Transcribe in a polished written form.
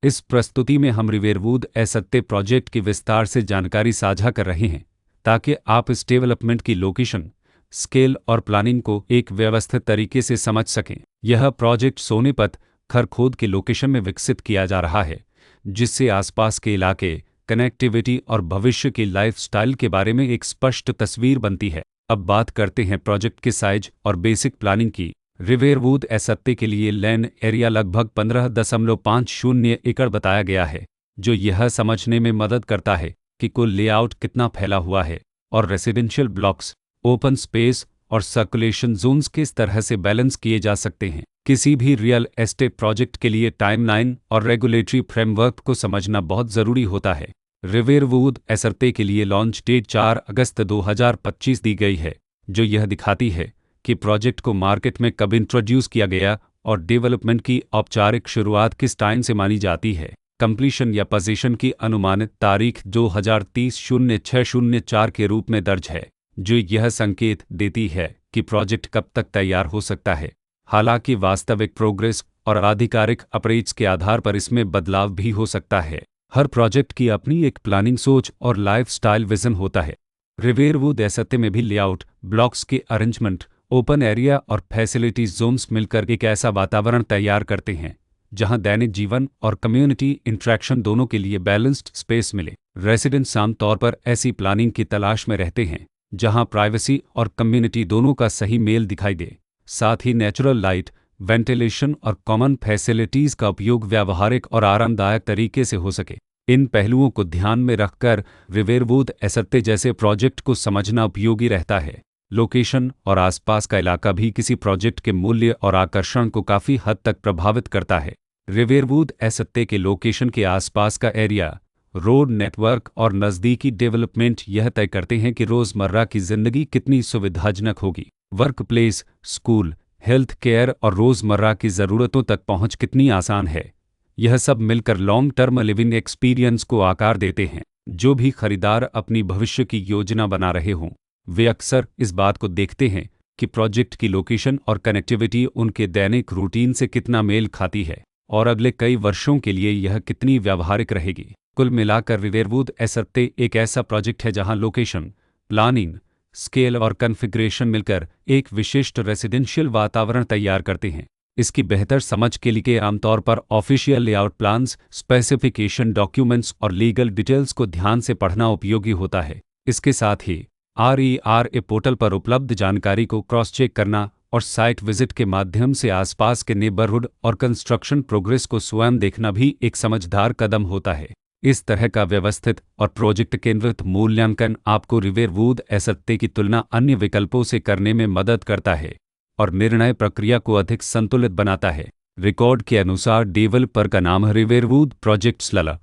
इस प्रस्तुति में हम रिवेरवूड एसत्ते प्रोजेक्ट की विस्तार से जानकारी साझा कर रहे हैं ताकि आप इस डेवलपमेंट की लोकेशन, स्केल और प्लानिंग को एक व्यवस्थित तरीके से समझ सकें। यह प्रोजेक्ट सोनीपत खरखोद के लोकेशन में विकसित किया जा रहा है, जिससे आसपास के इलाके, कनेक्टिविटी और भविष्य की लाइफस्टाइल के बारे में एक स्पष्ट तस्वीर बनती है। अब बात करते हैं प्रोजेक्ट के साइज और बेसिक प्लानिंग की। रिवेरवूड एसत्ते के लिए लैंड एरिया लगभग 15.50 एकड़ बताया गया है, जो यह समझने में मदद करता है कि कुल लेआउट कितना फैला हुआ है और रेसिडेंशियल ब्लॉक्स, ओपन स्पेस और सर्कुलेशन जोन्स किस तरह से बैलेंस किए जा सकते हैं। किसी भी रियल एस्टेट प्रोजेक्ट के लिए टाइमलाइन और रेगुलेटरी फ्रेमवर्क को समझना बहुत ज़रूरी होता है। रिवेरवूड एसत्ते के लिए लॉन्च डेट 4 अगस्त 2025 दी गई है, जो यह दिखाती है कि प्रोजेक्ट को मार्केट में कब इंट्रोड्यूस किया गया और डेवलपमेंट की औपचारिक शुरुआत किस टाइम से मानी जाती है। कंप्लीशन या पोजीशन की अनुमानित तारीख 2030-06-04 के रूप में दर्ज है, जो यह संकेत देती है कि प्रोजेक्ट कब तक तैयार हो सकता है। हालांकि वास्तविक प्रोग्रेस और आधिकारिक अपरेट्स के आधार पर इसमें बदलाव भी हो सकता है। हर प्रोजेक्ट की अपनी एक प्लानिंग सोच और लाइफस्टाइल विजन होता है। रिवेरवूड एसत्ते में भी लेआउट, ब्लॉक्स के अरेंजमेंट, ओपन एरिया और फैसिलिटीज जोन्स मिलकर एक ऐसा वातावरण तैयार करते हैं जहां दैनिक जीवन और कम्युनिटी इंटरेक्शन दोनों के लिए बैलेंस्ड स्पेस मिले। रेसिडेंट्स आमतौर पर ऐसी प्लानिंग की तलाश में रहते हैं जहां प्राइवेसी और कम्युनिटी दोनों का सही मेल दिखाई दे। साथ ही नेचुरल लाइट, वेंटिलेशन और कॉमन फैसिलिटीज का उपयोग व्यावहारिक और आरामदायक तरीके से हो सके। इन पहलुओं को ध्यान में रखकर रिवेरवूड एसत्ते जैसे प्रोजेक्ट को समझना उपयोगी रहता है। लोकेशन और आसपास का इलाका भी किसी प्रोजेक्ट के मूल्य और आकर्षण को काफ़ी हद तक प्रभावित करता है। रिवेरवूड एसत्ते के लोकेशन के आसपास का एरिया, रोड नेटवर्क और नज़दीकी डेवलपमेंट यह तय करते हैं कि रोज़मर्रा की ज़िंदगी कितनी सुविधाजनक होगी। Work place, school, health care और रोज़मर्रा की ज़रूरतों तक पहुंच कितनी आसान है। यह सब मिलकर लॉन्ग टर्म लिविंग एक्सपीरियंस को आकार देते हैं। जो भी खरीदार अपनी भविष्य की योजना बना रहे हों, वे अक्सर इस बात को देखते हैं कि प्रोजेक्ट की लोकेशन और कनेक्टिविटी उनके दैनिक रूटीन से कितना मेल खाती है और अगले कई वर्षों के लिए यह कितनी व्यावहारिक रहेगी। कुल मिलाकर रिवेरवूड एसत्ते एक ऐसा प्रोजेक्ट है जहां लोकेशन, प्लानिंग, स्केल और कॉन्फ़िगरेशन मिलकर एक विशिष्ट रेसिडेंशियल वातावरण तैयार करते हैं। इसकी बेहतर समझ के लिए आमतौर पर official layout plans, specification documents और लीगल डिटेल्स को ध्यान से पढ़ना उपयोगी होता है। इसके साथ ही RERA पोर्टल पर उपलब्ध जानकारी को क्रॉस चेक करना और साइट विजिट के माध्यम से आसपास के नेबरहुड और कंस्ट्रक्शन प्रोग्रेस को स्वयं देखना भी एक समझदार कदम होता है। इस तरह का व्यवस्थित और प्रोजेक्ट केंद्रित मूल्यांकन आपको रिवेरवूड एसत्ते की तुलना अन्य विकल्पों से करने में मदद करता है और निर्णय प्रक्रिया को अधिक संतुलित बनाता है। रिकॉर्ड के अनुसार डेवलपर का नाम रिवेरवूड प्रोजेक्ट्स लला